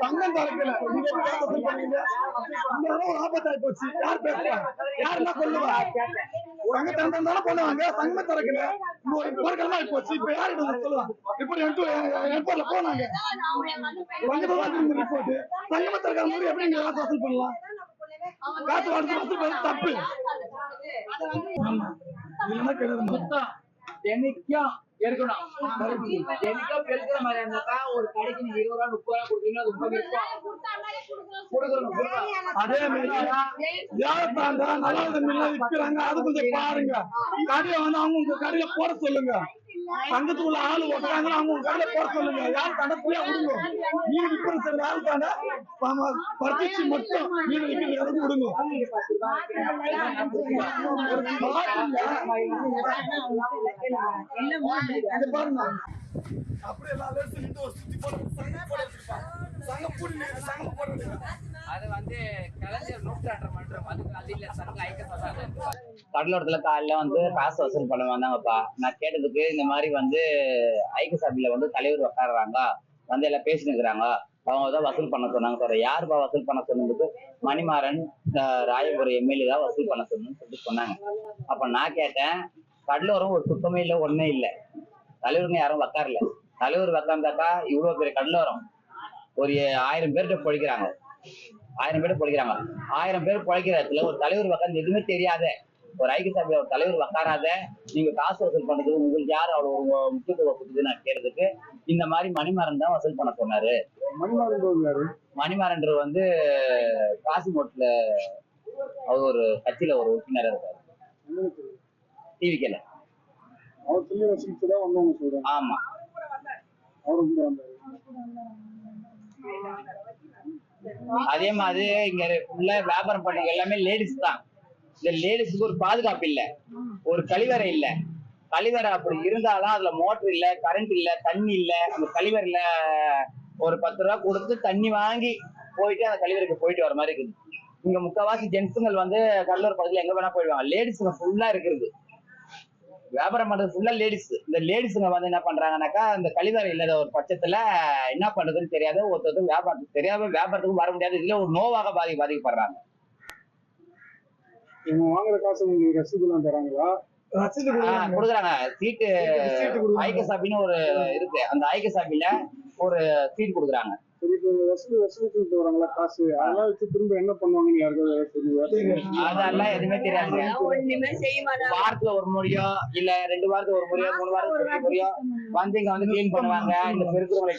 தங்கம் தரக்கல ஆபத்தாய் போச்சு. யார் பேசுவா? யாருன்னா சொல்லுவா? தங்க தந்தாலும் பண்ணுவாங்க. தங்கம் தரக்கல ஒரு கிழமை ஆகி போச்சு. இப்ப யாரு சொல்லுவாங்க? இப்படி ஏர்போர்ட்ல போனாங்க ரிப்போர்ட் தங்கம தரக்காத மாதிரி எப்படி நீங்க காசு வசூல் பண்ணலாம்? காசு வசூல் பண்ண தப்பு. இல்லைன்னா கிடையாது. என்னைக்கும் இருக்கணும். என்னைக்கோ பெருக்கிற மாதிரி இருந்தாக்கா ஒரு கடைக்கு நீங்க 20 ரூபா 30 ரூபா கொடுத்தீங்கன்னா அது ரொம்ப இருக்கும். அதே மாதிரி வியாபாரத்தாண்டா நல்லா விற்கிறாங்க. அது கொஞ்சம் பாருங்க. கடையை வந்து அவங்க உங்க கடையில போட சொல்லுங்க. சங்கத்துக்குள்ள ஆளு ஓட்டுறாங்க. அவங்க உங்க கடையில போட சொல்லுங்க. யார் தண்டத்திலே விடுங்க. மீன் விற்கிற ஆள் தானே பறிச்சு மட்டும் மீன் விற்கிறது விடுங்க. பாருங்க அப்படி எல்லாரும் சுத்தி அது வந்து கலைஞர் நூற்றாண்டு மன்றம் அதுக்கு அதில் சங்க ஐக்கிய சபை கடலோரத்துல காலைல வந்து காசு வசூல் பண்ண வந்தாங்கப்பா. நான் கேட்டதுக்கு இந்த மாதிரி வந்து ஐக்கிய சபையில வந்து தலைவர் உட்காடுறாங்க வந்து எல்லாம் பேசிட்டு இருக்கிறாங்க, அவங்க தான் வசூல் பண்ண சொன்னாங்க. சார் யாருப்பா வசூல் பண்ண சொன்னதுக்கு மணிமாறன் ராயபுரம் எம்எல்ஏ தான் வசூல் பண்ண சொன்னு சொல்லிட்டு சொன்னாங்க. அப்ப நான் கேட்டேன், கடலோரம் ஒரு சுத்தமே இல்லை, ஒன்னே இல்லை, தலைவருங்க யாரும் உட்காரல. தலைவர் உட்கார்ந்தாக்கா இவ்வளவு பெரிய கடலோரம் ஒரு 1000 பேர்கிட்ட பொழைக்கிறாங்க. 1000 பேர் பொழைக்கிறாங்க. 1000 பேர் பொழைக்கிற இடத்துல ஒரு தலைவர் உட்காந்து எதுவுமே தெரியாத ஒரு ஐக்கிய சபையில ஒரு தலைவர் உட்காராத நீங்க காசு வசூல் பண்ணது உங்களுக்கு யாரு அவ்வளவு முக்கியத்துவம் கொடுக்குது நான் கேட்டதுக்கு இந்த மாதிரி மணிமாறன் தான் வசூல் பண்ண சொன்னாரு. மணிமாறன் வந்து காசிமோட்ல அவர் ஒரு கட்சியில ஒரு உறுப்பினரா இருக்காரு. டிவிக்கல ஆமா. அதே மாதிரி இங்க உள்ள வியாபாரம் பண்ணவங்க எல்லாமே லேடிஸ் தான். இந்த லேடிஸுக்கு ஒரு பாதுகாப்பு இல்ல, ஒரு கழிவறை இல்ல. கழிவறை அப்படி இருந்தாலும் அதுல மோட்டர் இல்ல, கரண்ட் இல்ல, தண்ணி இல்ல. அந்த கழிவறையில ஒரு 10 ரூபா கொடுத்து தண்ணி வாங்கி போயிட்டு அந்த கழிவறைக்கு போயிட்டு வர மாதிரி இருக்குது. இங்க முக்கால்வாசி ஜென்ஸுங்கள் வந்து கடலூர் பகுதியில் எங்க வேணா போயிடுவாங்க. லேடிஸுங்க ஃபுல்லா இருக்கிறது, வியாபாரம் பண்றது ஃபுல்லா லேடிஸ். இந்த லேடிஸுங்க வந்து என்ன பண்றாங்கன்னாக்கா இந்த கழிவறை இல்லாத ஒரு பட்சத்துல என்ன பண்றதுன்னு தெரியாது. ஒருத்தர் வியாபாரத்துக்கு தெரியாம வியாபாரத்துக்கும் வர முடியாது. இதுல ஒரு நோவாக பாதிக்கப்படுறாங்க. வாங்குற காசு ரசீதுலாம் தராங்களா? கொடுக்குறாங்க. சீட்டு ஐக்கிய சாப்பின்னு ஒரு இருக்கு, அந்த ஐக்கிய சாப்பில ஒரு சீட் கொடுக்குறாங்க. காசு அதெல்லாம் வச்சு திரும்ப என்ன பண்ணுவாங்கன்னு அதெல்லாம் எதுவுமே தெரியாது. வாரத்துல ஒரு முறையோ இல்ல 2 வாரத்துக்கு ஒரு முறையோ 3 வாரத்துக்கு ஒரு முறையோ வந்து இங்க வந்து கிளீன் பண்ணுவாங்க. இந்த பெருக்குறவங்களை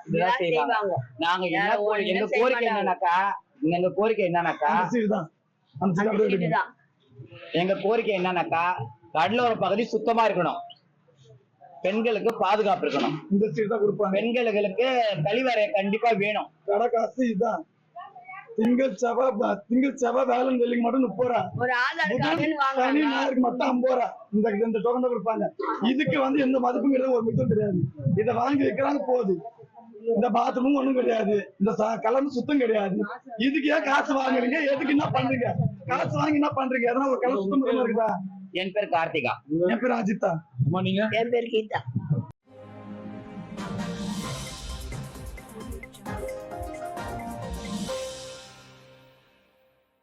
இதெல்லாம் செய்வாங்க. நாங்க எங்க கோரிக்கை என்னன்னாக்கா எங்க கோரிக்கை என்னன்னாக்கா கடலோர பகுதி சுத்தமா இருக்கணும், பெண்களுக்கு பாதுகாப்பு இருக்கணும். இந்த சீட் தான் கொடுப்பாங்க. பெண்களுக்கு கழிவறை கண்டிப்பா வேணும். கடை காசு இதுதான். திங்கள் செவ்வாய் வேலை வெள்ளிக்கு மட்டும் 30 ரூபா, சனி ஞாயிறுக்கு மட்டும் 50 ரூபா. இந்த டோக்கன் தான் கொடுப்பாங்க. இதுக்கு வந்து எந்த மதிப்புங்கிறது ஒரு மிதம் கிடையாது. இதை வாங்கி வைக்கிறாங்க போகுது. இந்த பாத்ரூமும் ஒண்ணும் கிடையாது, இந்த கலந்து சுத்தம் கிடையாது. இதுக்கு ஏன் காசு வாங்குறீங்க? எதுக்கு என்ன பண்றீங்க? காசு வாங்கி என்ன பண்றீங்க? எதனா ஒரு கலந்து சுத்தம் இருக்குதா? என் பேர் கார்த்திகா. என் பேர் அஜித்தா. என் பேர் கீதா.